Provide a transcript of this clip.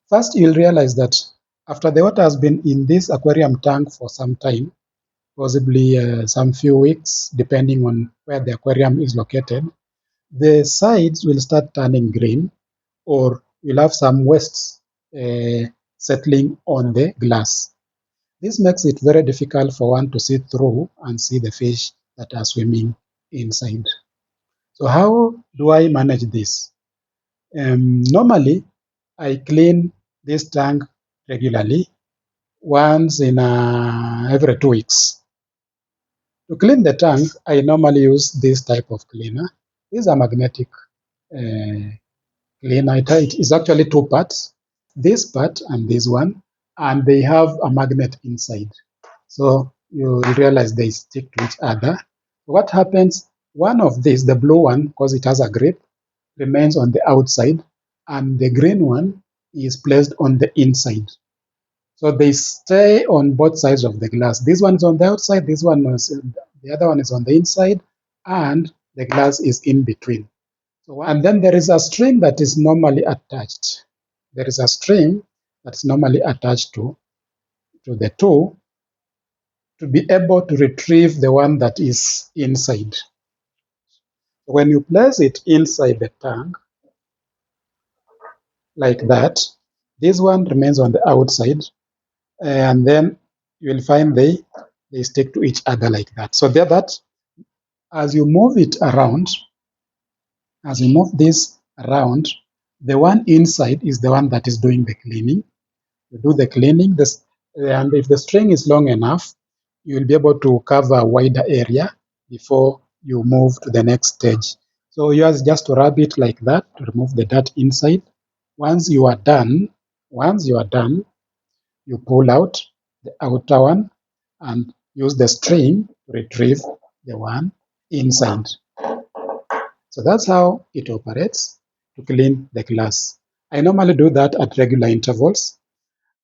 First, you'll realize that after the water has been in this aquarium tank for some time, possibly some few weeks, depending on where the aquarium is located, the sides will start turning green, or you'll have some wastes settling on the glass. This makes it very difficult for one to see through and see the fish that are swimming inside. So how do I manage this? Normally, I clean this tank regularly, once in every 2 weeks. To clean the tank, I normally use this type of cleaner. This is a magnetic uh, cleaner. It is actually two parts, this part and this one, and they have a magnet inside. So you realize they stick to each other. What happens? One of these, the blue one, because it has a grip, remains on the outside, and the green one is placed on the inside. So they stay on both sides of the glass. This one is on the outside, the other one is on the inside, and the glass is in between. So, and then there is a string that is normally attached. There is a string that's normally attached to the two to be able to retrieve the one that is inside. When you place it inside the tank, like that, this one remains on the outside, and then you will find they stick to each other like that. So there that as you move it around, as you move this around, the one inside is the one that is doing the cleaning. You do the cleaning, and if the string is long enough, you will be able to cover a wider area before you move to the next stage. So you just to rub it like that to remove the dirt inside. Once you are done, you pull out the outer one and use the string to retrieve the one inside. So that's how it operates to clean the glass. I normally do that at regular intervals.